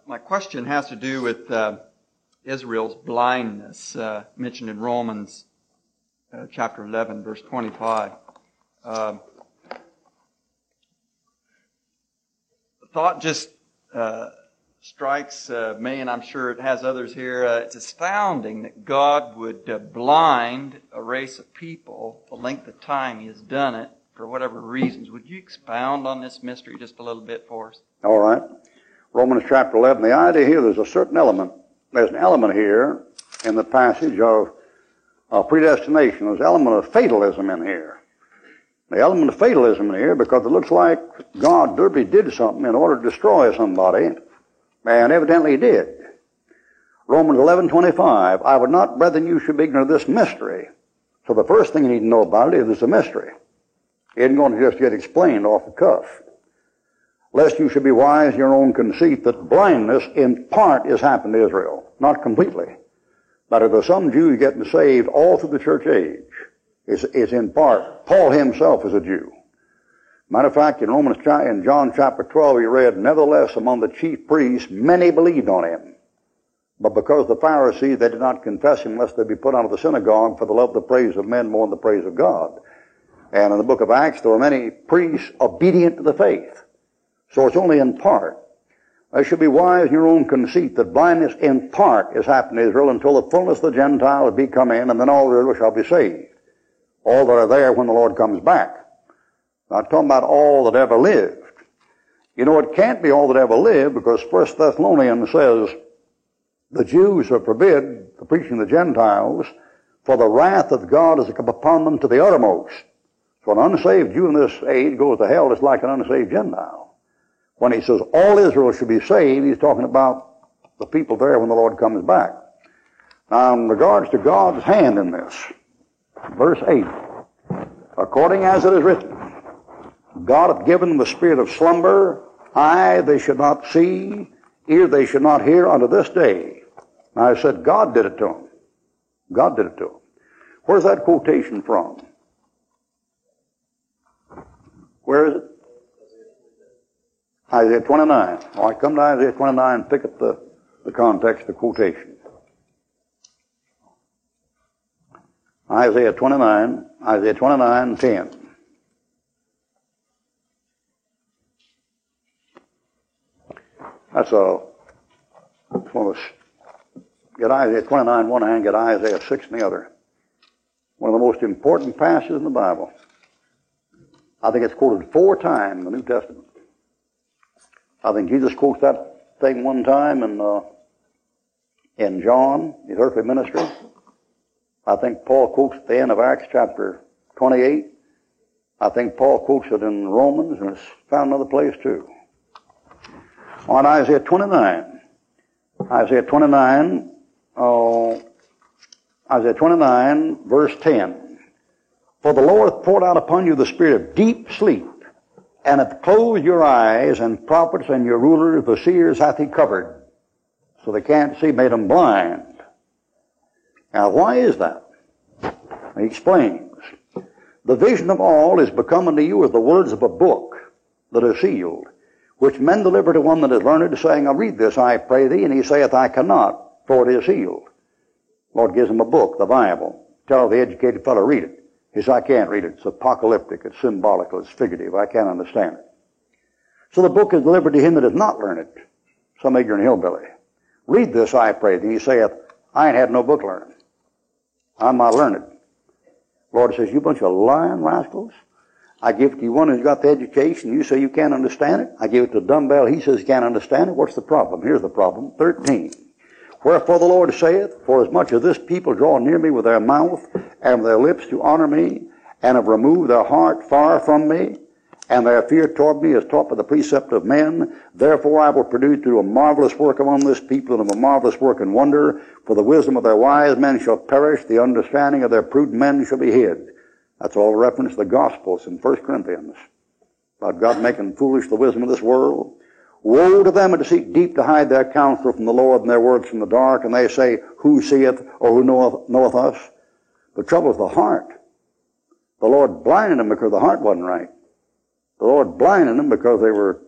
My question has to do with Israel's blindness, mentioned in Romans chapter 11, verse 25. The thought just strikes me, and I'm sure it has others here. It's astounding that God would blind a race of people the length of time He has done it for whatever reasons. Would you expound on this mystery just a little bit for us? All right. Romans chapter 11. The idea here, there's a certain element. There's an element here in the passage of predestination. There's an element of fatalism in here. The element of fatalism in here because it looks like God deliberately did something in order to destroy somebody, and evidently He did. Romans 11:25. I would not, brethren, you should be ignorant of this mystery. So the first thing you need to know about it is it's a mystery. It isn't going to just get explained off the cuff. Lest you should be wise in your own conceit, that blindness in part is happened to Israel, not completely. But if there's some Jews getting saved all through the church age, is in part. Paul himself is a Jew. Matter of fact, in John chapter 12, he read, nevertheless, among the chief priests, many believed on him. But because the Pharisees, they did not confess him, lest they be put out of the synagogue, for the love of the praise of men more than the praise of God. And in the book of Acts, there were many priests obedient to the faith. So it's only in part. I should be wise in your own conceit, that blindness in part is happened to Israel until the fullness of the Gentiles be come in, and then all Israel shall be saved. All that are there when the Lord comes back. I'm talking about all that ever lived. You know, it can't be all that ever lived, because 1 Thessalonians says, the Jews are forbid the preaching of the Gentiles, for the wrath of God is come upon them to the uttermost. So an unsaved Jew in this age goes to hell just like an unsaved Gentile. When he says all Israel should be saved, he's talking about the people there when the Lord comes back. Now, in regards to God's hand in this, verse 8, according as it is written, God hath given them the spirit of slumber, eye they should not see, ear they should not hear unto this day. Now I said God did it to them. God did it to them. Where's that quotation from? Where is it? Isaiah 29. All right, come to Isaiah 29 and pick up the context, the quotation. Isaiah 29, 10. That's one of us. Get Isaiah 29 in one hand, get Isaiah 6 in the other. One of the most important passages in the Bible. I think it's quoted 4 times in the New Testament. I think Jesus quotes that thing one time in John, his earthly ministry. I think Paul quotes at the end of Acts chapter 28. I think Paul quotes it in Romans, and it's found another place too. On Isaiah 29. Isaiah 29, verse 10. For the Lord hath poured out upon you the spirit of deep sleep, and hath closed your eyes, and prophets and your rulers, the seers, hath He covered, so they can't see, made them blind. Now, why is that? He explains. The vision of all is become unto you as the words of a book that is sealed, which men deliver to one that is learned, saying, I read this, I pray thee, and he saith, I cannot, for it is sealed. Lord gives him a book, the Bible. Tell the educated fellow, read it. He says, I can't read it. It's apocalyptic, it's symbolical, it's figurative. I can't understand it. So the book is delivered to him that is not learned, some ignorant hillbilly. Read this, I pray thee. He saith, I ain't had no book learned. I'm not learned. Lord says, you bunch of lying rascals. I give it to you one who's got the education. You say you can't understand it. I give it to Dumbbell. He says he can't understand it. What's the problem? Here's the problem. 13. Wherefore the Lord saith, for as much as this people draw near me with their mouth and with their lips to honor me, and have removed their heart far from me, and their fear toward me is taught by the precept of men, therefore I will produce through a marvelous work among this people, and of a marvelous work and wonder, for the wisdom of their wise men shall perish, the understanding of their prudent men shall be hid. That's all reference to the Gospels in 1 Corinthians, about God making foolish the wisdom of this world. Woe to them that seek deep to hide their counsel from the Lord, and their words from the dark, and they say, who seeth, or who knoweth us? The trouble is the heart. The Lord blinded them because the heart wasn't right. The Lord blinded them because they were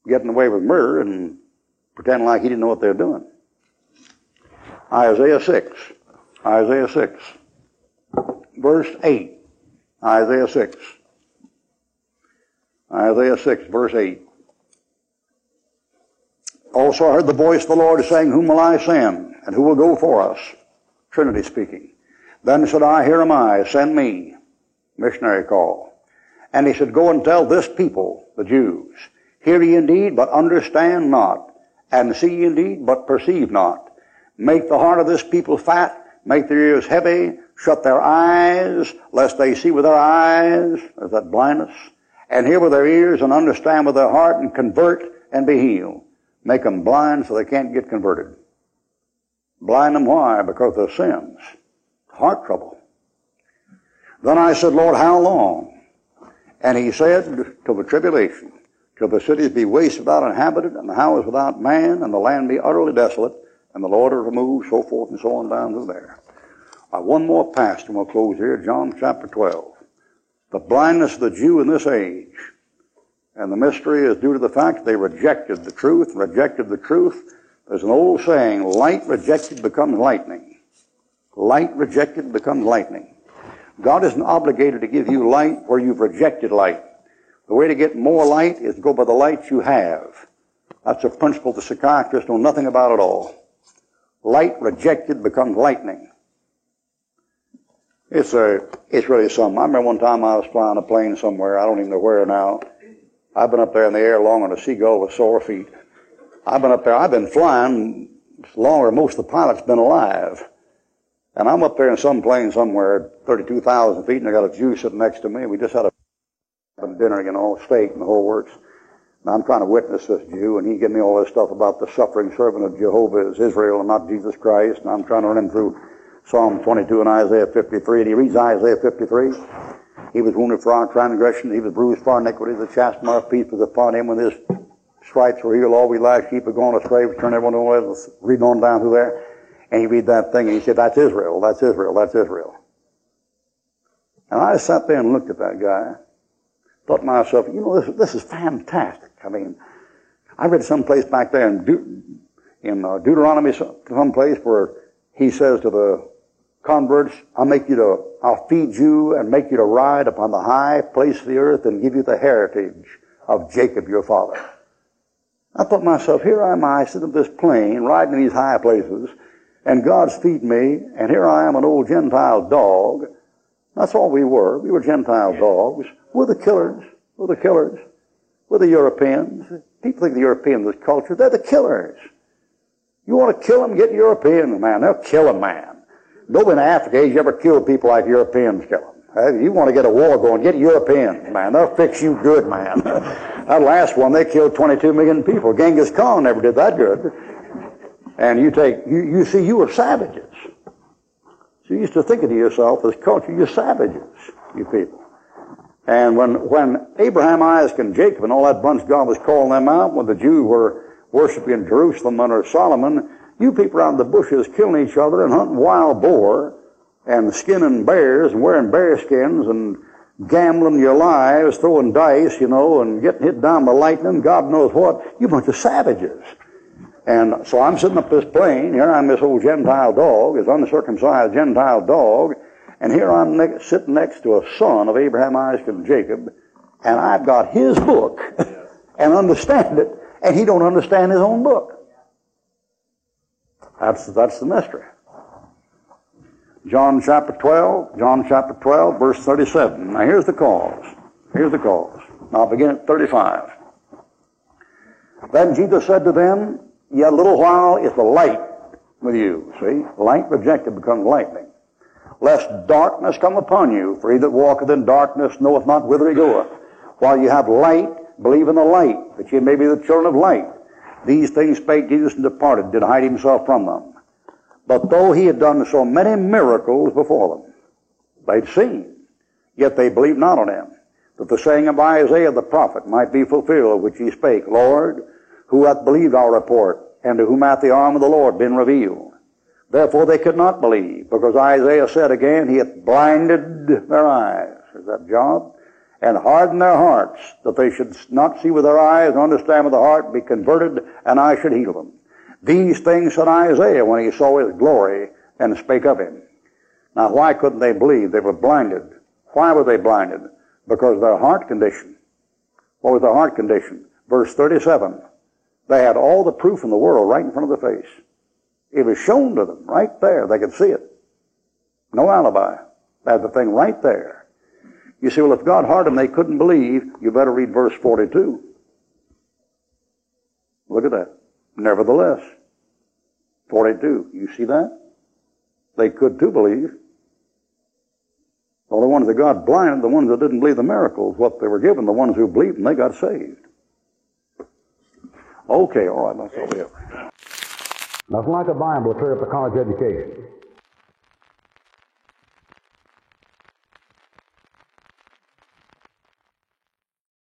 getting away with murder and pretend like he didn't know what they were doing. Isaiah 6, verse 8. Isaiah 6, verse 8. Also I heard the voice of the Lord saying, whom will I send, and who will go for us? Trinity speaking. Then said I, here am I, send me. Missionary call. And he said, go and tell this people, the Jews, hear ye indeed, but understand not, and see ye indeed, but perceive not. Make the heart of this people fat, make their ears heavy, shut their eyes, lest they see with their eyes, there's that blindness, and hear with their ears, and understand with their heart, and convert, and be healed. Make them blind so they can't get converted. Blind them, why? Because of sins. Heart trouble. Then I said, Lord, how long? And he said, till the tribulation, till the cities be waste without inhabited, and the houses without man, and the land be utterly desolate, and the Lord will remove, so forth and so on down through there. One more passage, and we'll close here, John chapter 12. The blindness of the Jew in this age, and the mystery is due to the fact that they rejected the truth. There's an old saying, light rejected becomes lightning. Light rejected becomes lightning. God isn't obligated to give you light where you've rejected light. The way to get more light is to go by the light you have. That's a principle the psychiatrists know nothing about at all. Light rejected becomes lightning. It's really something. I remember one time I was flying a plane somewhere, I don't even know where now. I've been up there in the air longer than a seagull with sore feet. I've been flying longer than most of the pilots been alive. And I'm up there in some plane somewhere, 32,000 feet, and I got a Jew sitting next to me. We just had a dinner, steak and the whole works. And I'm trying to witness this Jew, and he gave me all this stuff about the suffering servant of Jehovah is Israel and not Jesus Christ. And I'm trying to run him through Psalm 22 and Isaiah 53. And he reads Isaiah 53. He was wounded for our transgression. He was bruised for our iniquity. The chastisement of our peace was upon him. With his stripes were healed. All we like sheep have gone astray. We turn everyone away. Let's read on down through there. And he read that thing, and he said, that's Israel, that's Israel, that's Israel. And I just sat there and looked at that guy. Thought to myself, this is fantastic. I mean, I read someplace back there in Deuteronomy, someplace where he says to the converts, I'll feed you and make you to ride upon the high place of the earth and give you the heritage of Jacob your father. I thought to myself, here am I sitting in this plane, riding in these high places, and God's feeding me, and here I am, an old Gentile dog. That's all we were. We were Gentile dogs. We're the killers. We're the Europeans. People think the Europeans is culture. They're the killers. You want to kill them, get Europeans, man. They'll kill a man. Nobody in Africa has ever killed people like Europeans kill them. If you want to get a war going, get Europeans, man. They'll fix you good, man. That last one, they killed 22 million people. Genghis Khan never did that good. And you see, you were savages. So you used to think of yourself as culture, you're savages, you people. And when Abraham, Isaac, and Jacob and all that bunch, God was calling them out, when the Jews were worshiping in Jerusalem under Solomon, you people around the bushes killing each other and hunting wild boar and skinning bears and wearing bear skins and gambling your lives, throwing dice, and getting hit down by lightning, God knows what. You bunch of savages. And so I'm sitting up this plane, here I'm this old Gentile dog, this uncircumcised Gentile dog, and here I'm sitting next to a son of Abraham, Isaac, and Jacob, and I've got his book and understand it, and he don't understand his own book. That's the mystery. John chapter 12, verse 37. Now here's the cause. Now I'll begin at 35. Then Jesus said to them, yet a little while is the light with you. See? Light rejected becomes lightning. Lest darkness come upon you, for he that walketh in darkness knoweth not whither he goeth. While you have light, believe in the light, that ye may be the children of light. These things spake Jesus and departed, did hide himself from them. But though he had done so many miracles before them, they'd seen, yet they believed not on him, that the saying of Isaiah the prophet might be fulfilled, which he spake, Lord, who hath believed our report, and to whom hath the arm of the Lord been revealed? Therefore they could not believe, because Isaiah said again, he hath blinded their eyes. Is that Job? and harden their hearts, that they should not see with their eyes and understand with the heart, be converted, and I should heal them. These things said Isaiah when he saw his glory and spake of him. Now, why couldn't they believe? They were blinded. Why were they blinded? Because of their heart condition. What was their heart condition? Verse 37. They had all the proof in the world right in front of their face. It was shown to them right there. They could see it. No alibi. They had the thing right there. You see, well, if God hardened them, they couldn't believe. You better read verse 42. Look at that. Nevertheless. 42. You see that? They could too believe. Well, the ones that God blinded, the ones that didn't believe the miracles, what they were given, the ones who believed, and they got saved. Okay, all right, that's all we have. Nothing like a Bible to clear up a college education.